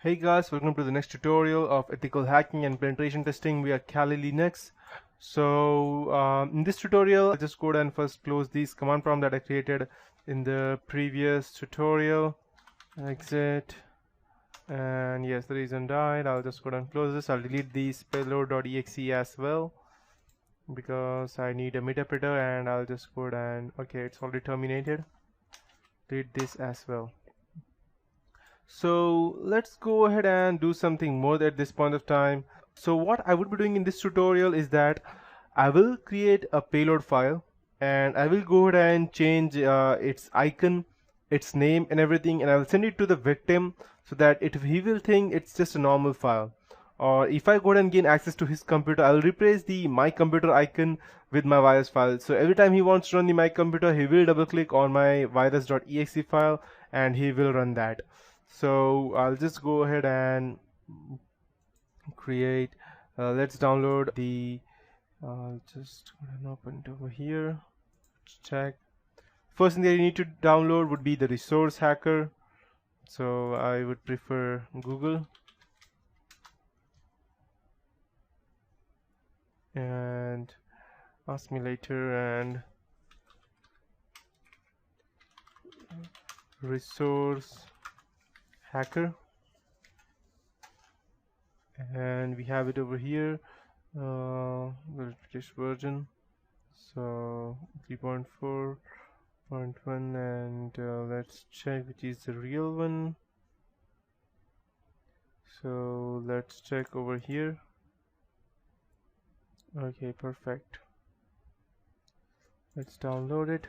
Hey guys, welcome to the next tutorial of ethical hacking and penetration testing via Kali Linux. In this tutorial, I'll just go ahead and first close this command prompt that I created in the previous tutorial. Exit. And yes, the reason died. I'll just go ahead and close this. I'll delete this payload.exe as well because I need a interpreter, and I'll just go ahead and okay, it's already terminated. Delete this as well. So let's go ahead and do something more at this point of time. So what I would be doing in this tutorial is that I will create a payload file, and I will go ahead and change its icon, its name and everything, and I will send it to the victim so that he will think it's just a normal file. Or if I go ahead and gain access to his computer, I will replace the my computer icon with my virus file. So every time he wants to run the my computer, he will double click on my virus.exe file and he will run that. So I'll just go ahead and create let's download the I'll just go ahead and open it over here. Check. First thing that you need to download would be the resource hacker, so I would prefer Google, and ask me later and resource hacker, and we have it over here, the British version, so 3.4.1, and let's check which is the real one. So let's check over here. Okay, perfect. Let's download it.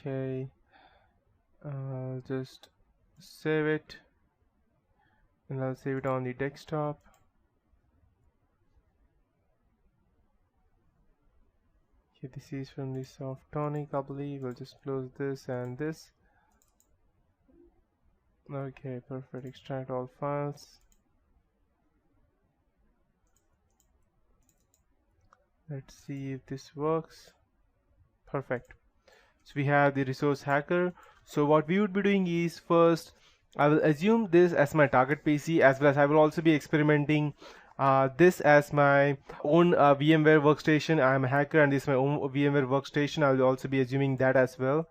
Okay, I'll just save it, and I'll save it on the desktop. Okay, this is from the Softonic, I believe. I'll just close this and this. Okay, perfect. Extract all files. Let's see if this works. Perfect. So we have the resource hacker. So what we would be doing is, first I will assume this as my target PC, as well as I will also be experimenting this as my own VMware workstation. I am a hacker and this is my own VMware workstation. I will also be assuming that as well.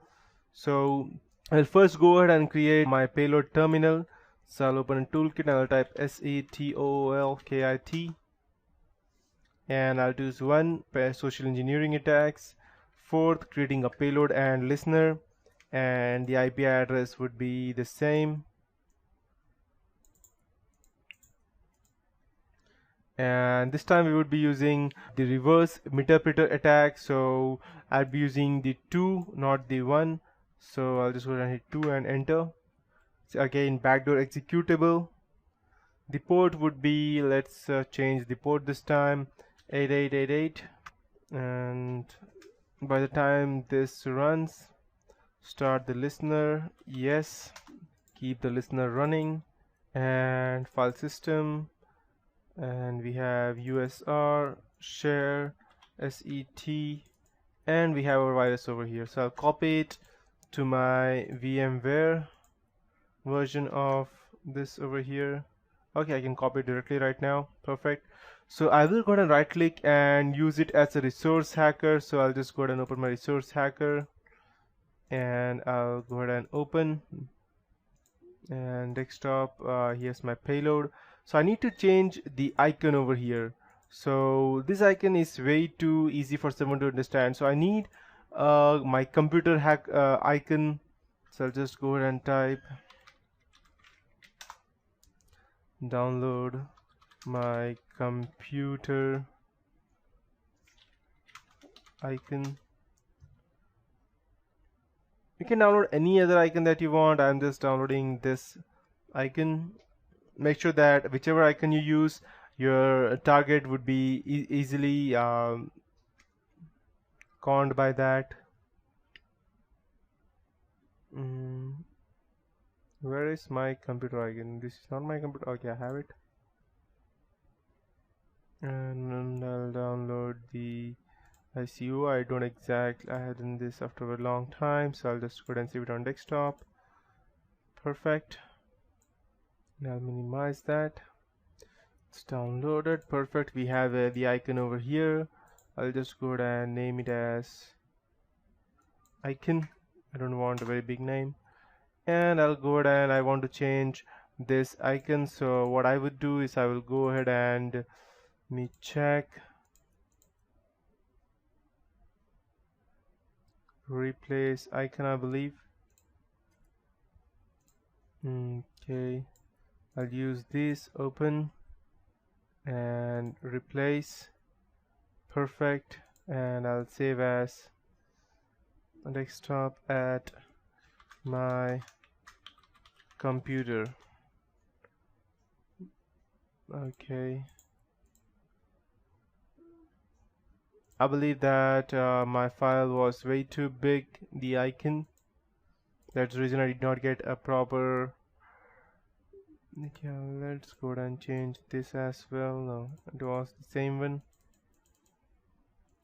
So I'll first go ahead and create my payload terminal. So I'll open a toolkit and I'll type SETOOLKIT, and I'll choose 1 social engineering attacks, 4th creating a payload and listener, and the IP address would be the same, and this time we would be using the reverse interpreter attack, so I'll be using the 2, not the 1. So I'll just go ahead and hit 2 and enter. So again, backdoor executable. The port would be, let's change the port this time, 8888, and by the time this runs, start the listener, yes, keep the listener running, and file system, and we have USR, share, SET, and we have our virus over here. So I'll copy it to my VMware version of this over here. Okay, I can copy it directly right now. Perfect. So I will go ahead and right click and use it as a resource hacker. So I'll just go ahead and open my resource hacker, and I'll go ahead and open, and desktop, here's my payload. So I need to change the icon over here. So this icon is way too easy for someone to understand, so I need my computer hack icon. So I'll just go ahead and type download my computer icon. You can download any other icon that you want. I'm just downloading this icon. Make sure that whichever icon you use, your target would be easily conned by that. Where is my computer icon? This is not my computer. Okay, I have it. And I'll download the I see you. I don't exactly. I had done this after a long time, so I'll just go ahead and save it on desktop. Perfect. Now I'll minimize that. It's downloaded. Perfect. We have the icon over here. I'll just go ahead and name it as icon. I don't want a very big name. And I'll go ahead and I want to change this icon. So what I would do is I will go ahead and let me check. Replace icon, I believe. Okay. I'll use this open and replace. Perfect. And I'll save as desktop at my computer. Okay. I believe that my file was way too big, the icon. That's the reason I did not get a proper. Okay, let's go ahead and change this as well. No, it was the same one.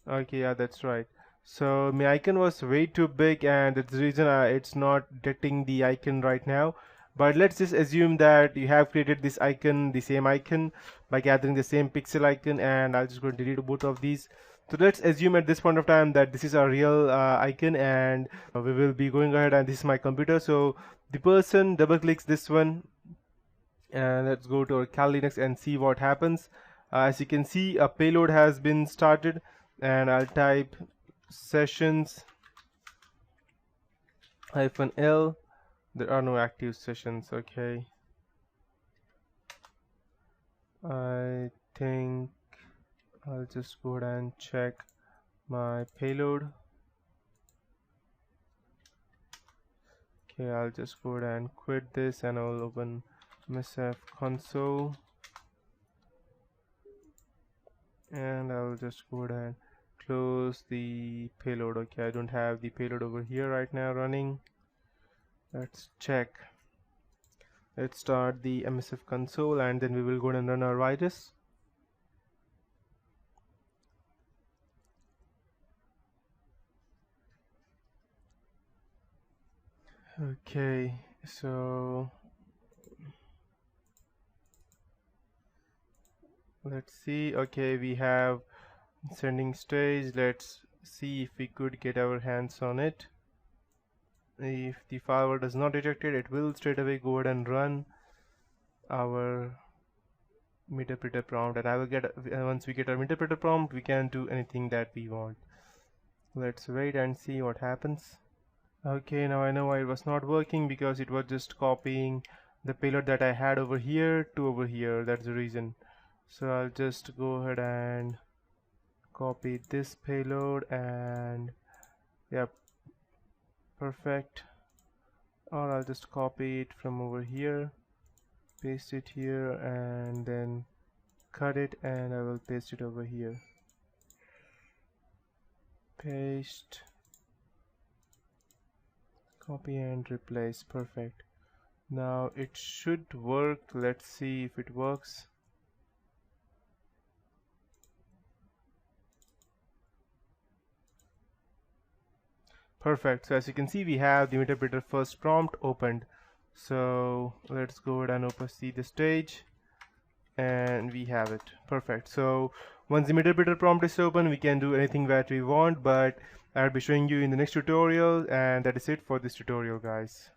Okay, yeah, that's right. So my icon was way too big, and that's the reason it's not detecting the icon right now. But let's just assume that you have created this icon, the same icon, by gathering the same pixel icon, and I'll just go and delete both of these. So let's assume at this point of time that this is a real icon, and we will be going ahead, and this is my computer. So the person double clicks this one, and let's go to our Kali Linux and see what happens. As you can see, a payload has been started, and I'll type sessions -l. There are no active sessions. Okay, I think I'll just go ahead and check my payload. Okay, I'll just go ahead and quit this, and I'll open MSF console, and I'll just go ahead and close the payload. Okay, I don't have the payload over here right now running. Let's check. Let's start the MSF console, and then we will go ahead and run our virus. Okay, so let's see. Okay, we have sending stage. Let's see if we could get our hands on it. If the firewall does not detect it, it will straight away go ahead and run our interpreter prompt, and I will get once we get our interpreter prompt, we can do anything that we want. Let's wait and see what happens. Okay, now I know why it was not working, because it was just copying the payload that I had over here to over here. That's the reason. So I'll just go ahead and copy this payload, and yep, perfect. Or I'll just copy it from over here, paste it here, and then cut it, and I will paste it over here. Paste, copy and replace. Perfect. Now it should work. Let's see if it works. Perfect. So as you can see, we have the interpreter first prompt opened. So let's go ahead and see the stage, and we have it. Perfect. So once the interpreter prompt is open, we can do anything that we want, but I'll be showing you in the next tutorial, and that is it for this tutorial, guys.